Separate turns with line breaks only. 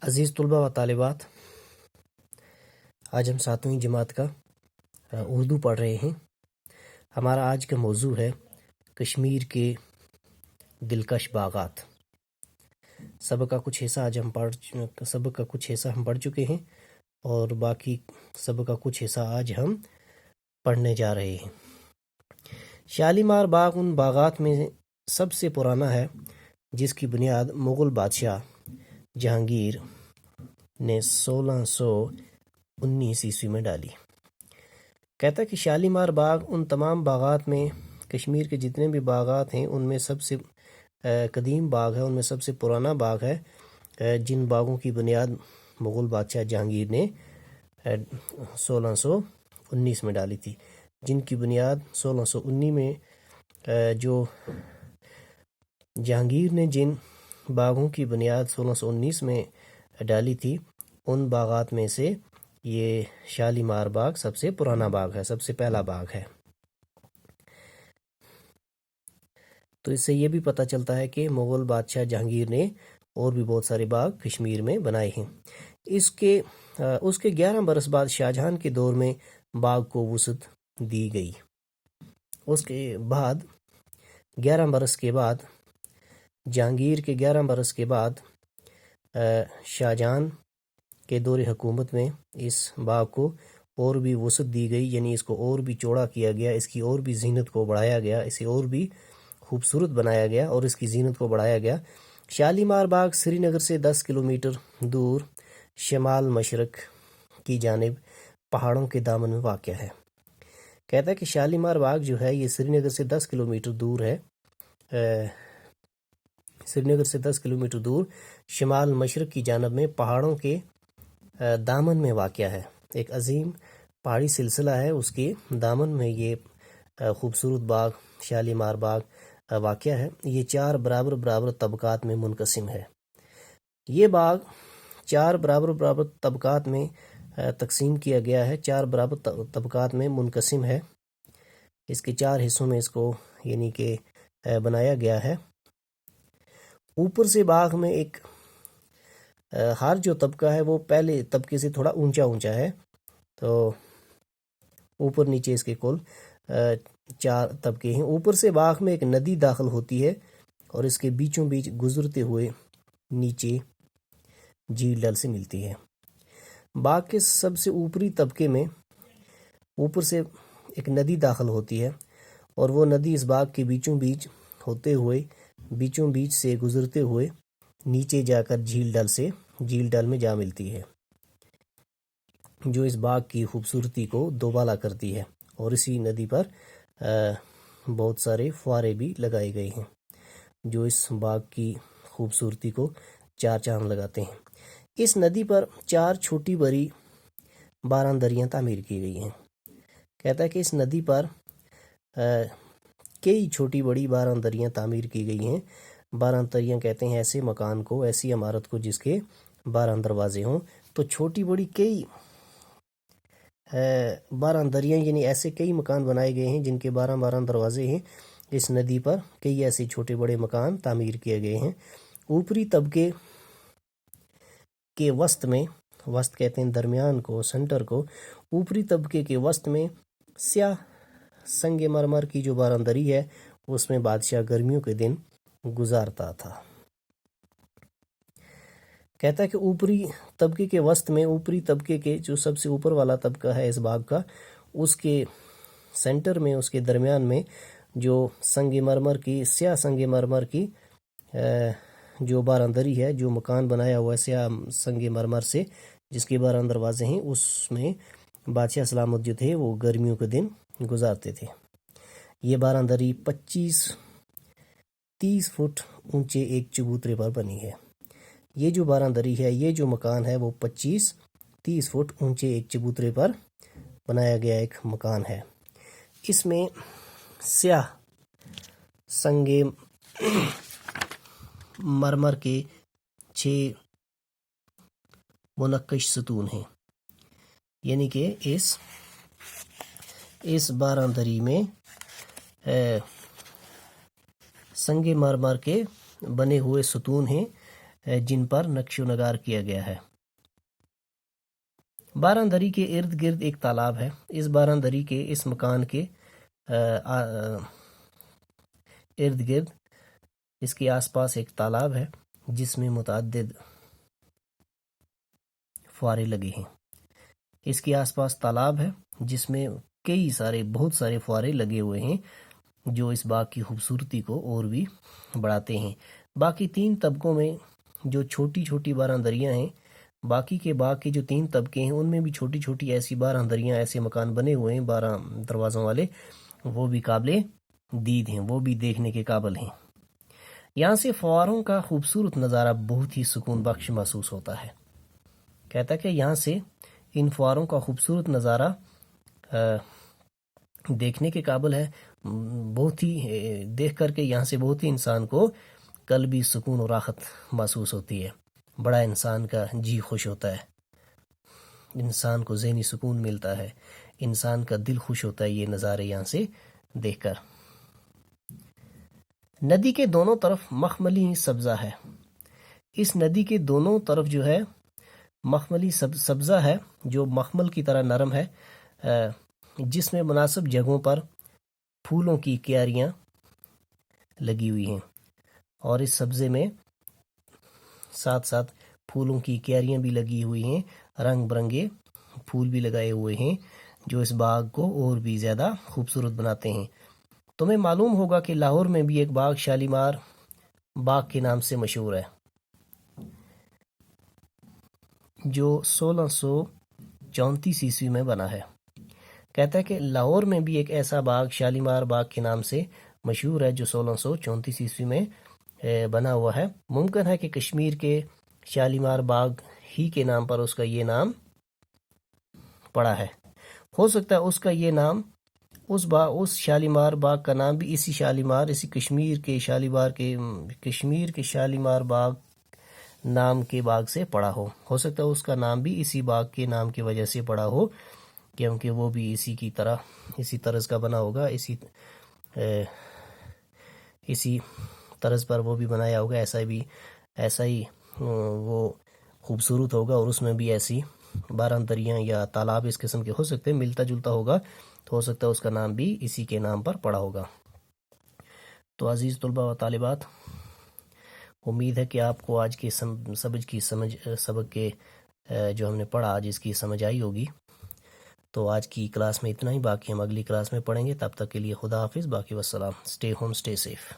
عزیز طلباء و طالبات، آج ہم 7ویں جماعت کا اردو پڑھ رہے ہیں۔ ہمارا آج کا موضوع ہے کشمیر کے دلکش باغات۔ سبق کا کچھ حصہ ہم پڑھ چکے ہیں اور باقی سبق کا کچھ حصہ آج ہم پڑھنے جا رہے ہیں۔ شالیمار باغ ان باغات میں سب سے پرانا ہے جس کی بنیاد مغل بادشاہ جہانگیر نے 1619 عیسوی میں ڈالی۔ کہتا ہے کہ شالیمار باغ ان تمام باغات میں، کشمیر کے جتنے بھی باغات ہیں ان میں سب سے قدیم باغ ہے، ان میں سب سے پرانا باغ ہے، جن باغوں کی بنیاد مغل بادشاہ جہانگیر نے 1619 میں ڈالی تھی۔ جن کی بنیاد 1619 میں جو جہانگیر نے جن باغوں کی بنیاد 1619 میں ڈالی تھی، ان باغات میں سے یہ شالیمار باغ سب سے پرانا باغ ہے، سب سے پہلا باغ ہے۔ تو اس سے یہ بھی پتہ چلتا ہے کہ مغل بادشاہ جہانگیر نے اور بھی بہت سارے باغ کشمیر میں بنائے ہیں۔ اس کے 11 برس بعد شاہجہان کے دور میں باغ کو وسعت دی گئی۔ اس کے بعد 11 برس کے بعد، جہانگیر کے 11 برس کے بعد شاہجہان کے دور حکومت میں اس باغ کو اور بھی وسعت دی گئی، یعنی اس کو اور بھی چوڑا کیا گیا، اس کی اور بھی زینت کو بڑھایا گیا، اسے اور بھی خوبصورت بنایا گیا اور اس کی زینت کو بڑھایا گیا۔ شالیمار باغ سری نگر سے 10 کلومیٹر دور شمال مشرق کی جانب پہاڑوں کے دامن میں واقع ہے۔ کہتا ہے کہ شالیمار باغ جو ہے یہ سری نگر سے 10 کلومیٹر دور ہے، سری نگر سے 10 کلومیٹر دور شمال مشرق کی جانب میں پہاڑوں کے دامن میں واقع ہے۔ ایک عظیم پہاڑی سلسلہ ہے، اس کے دامن میں یہ خوبصورت باغ شالیمار باغ واقع ہے۔ یہ 4 برابر طبقات میں منقسم ہے۔ یہ باغ 4 برابر طبقات میں تقسیم کیا گیا ہے، 4 برابر طبقات میں منقسم ہے۔ اس کے 4 حصوں میں اس کو یعنی کہ بنایا گیا ہے۔ اوپر سے باغ میں ایک ہر جو طبقہ ہے وہ پہلے طبقے سے تھوڑا اونچا ہے، تو اوپر نیچے اس کے کل 4 طبقے ہیں۔ اوپر سے باغ میں ایک ندی داخل ہوتی ہے اور اس کے بیچوں بیچ گزرتے ہوئے نیچے جھیل ڈل سے ملتی ہے۔ باغ کے سب سے اوپری طبقے میں اوپر سے ایک ندی داخل ہوتی ہے اور وہ ندی اس باغ کے بیچوں بیچ سے گزرتے ہوئے نیچے جا کر جھیل ڈل میں جا ملتی ہے، جو اس باغ کی خوبصورتی کو دوبالا کرتی ہے۔ اور اسی ندی پر بہت سارے فوارے بھی لگائے گئے ہیں جو اس باغ کی خوبصورتی کو 4 چاند لگاتے ہیں۔ اس ندی پر 4 چھوٹی بڑی باراندریاں تعمیر کی گئی ہیں۔ کہتا ہے کہ اس ندی پر کئی چھوٹی بڑی باراندریاں تعمیر کی گئی ہیں۔ باراندریاں کہتے ہیں ایسے مکان کو، ایسی عمارت کو جس کے 12 دروازے ہوں۔ تو چھوٹی بڑی کئی باراندریاں یعنی ایسے کئی مکان بنائے گئے ہیں جن کے 12 دروازے ہیں۔ اس ندی پر کئی ایسے چھوٹے بڑے مکان تعمیر کیے گئے ہیں۔ اوپری طبقے کے وسط کہتے ہیں درمیان کو، سنٹر کو، اوپری طبقے کے وسط میں سیاہ سنگ مرمر کی جو باراندری ہے اس میں بادشاہ گرمیوں کے دن گزارتا تھا۔ کہتا ہے کہ اوپری طبقے کے وسط میں، اوپری طبقے کے جو سب سے اوپر والا طبقہ ہے اس باغ کا، اس کے سینٹر میں، اس کے درمیان میں جو سیاہ سنگ مرمر کی جو باراندری ہے، جو مکان بنایا ہوا ہے سیاہ سنگ مرمر سے جس کے 12 دروازے ہیں، اس میں بادشاہ سلامت جو تھے وہ گرمیوں کے دن گزارتے تھے۔ یہ باراندری 25-30 فٹ اونچے ایک چبوترے پر بنی ہے۔ یہ جو باراندری ہے، یہ جو مکان ہے وہ 25-30 فٹ اونچے ایک چبوترے پر بنایا گیا ایک مکان ہے۔ اس میں سیاہ سنگ مرمر کے 6 منقش ستون ہیں، یعنی کہ اس باراندری میں سنگ مرمر کے بنے ہوئے ستون ہیں جن پر نقش و نگار کیا گیا ہے۔ باران دری کے ارد گرد ایک تالاب ہے۔ اس باران دری کے اس مکان کے ارد گرد اس کے آس پاس ایک تالاب ہے جس میں متعدد فوارے لگے ہیں۔ اس کے آس پاس تالاب ہے جس میں بہت سارے فوارے لگے ہوئے ہیں جو اس باغ کی خوبصورتی کو اور بھی بڑھاتے ہیں۔ باقی 3 طبقوں میں جو چھوٹی چھوٹی باران دریاں ہیں، باقی کے باغ کے جو 3 طبقے ہیں ان میں بھی چھوٹی چھوٹی ایسی باران دریاں، ایسے مکان بنے ہوئے ہیں 12 دروازوں والے، وہ بھی قابل دید ہیں، وہ بھی دیکھنے کے قابل ہیں۔ یہاں سے فواروں کا خوبصورت نظارہ بہت ہی سکون بخش محسوس ہوتا ہے۔ کہتا ہے کہ یہاں سے ان فواروں کا خوبصورت نظارہ دیکھنے کے قابل ہے، بہت ہی دیکھ کر کے یہاں سے بہت ہی انسان کو قلبی سکون و راحت محسوس ہوتی ہے، بڑا انسان کا جی خوش ہوتا ہے، انسان کو ذہنی سکون ملتا ہے، انسان کا دل خوش ہوتا ہے یہ نظارے یہاں سے دیکھ کر۔ ندی کے دونوں طرف مخملی سبزہ ہے۔ اس ندی کے دونوں طرف جو ہے مخملی سبزہ ہے جو مخمل کی طرح نرم ہے، جس میں مناسب جگہوں پر پھولوں کی کیاریاں لگی ہوئی ہیں، اور اس سبزے میں ساتھ ساتھ پھولوں کی کیاریاں بھی لگی ہوئی ہیں، رنگ برنگے پھول بھی لگائے ہوئے ہیں جو اس باغ کو اور بھی زیادہ خوبصورت بناتے ہیں۔ تمہیں معلوم ہوگا کہ لاہور میں بھی ایک باغ شالیمار باغ کے نام سے مشہور ہے جو 1634 عیسوی میں بنا ہے۔ کہتا ہے کہ لاہور میں بھی ایک ایسا باغ شالیمار باغ کے نام سے مشہور ہے جو 1634 عیسوی میں بنا ہوا ہے۔ ممکن ہے کہ کشمیر کے شالیمار باغ ہی کے نام پر اس کا یہ نام پڑا ہے، ہو سکتا ہے اس کا یہ نام اس شالیمار باغ کا نام بھی اسی کشمیر کے شالیمار باغ نام کے باغ سے پڑا ہو سکتا ہے اس کا نام بھی اسی باغ کے نام کی وجہ سے پڑا ہو، کیونکہ وہ بھی اسی طرز کا بنا ہوگا، اسی طرز پر وہ بھی بنایا ہوگا، ایسا ہی وہ خوبصورت ہوگا، اور اس میں بھی ایسی باران دریاں یا تالاب اس قسم کے ہو سکتے ہیں، ملتا جلتا ہوگا، تو ہو سکتا ہے اس کا نام بھی اسی کے نام پر پڑا ہوگا۔ تو عزیز طلباء و طالبات، امید ہے کہ آپ کو آج کے سبق کے جو ہم نے پڑھا آج اس کی سمجھ آئی ہوگی۔ تو آج کی کلاس میں اتنا ہی، باقی ہم اگلی کلاس میں پڑھیں گے، تب تک کے لیے خدا حافظ، باقی والسلام، اسٹے ہوم اسٹے سیف۔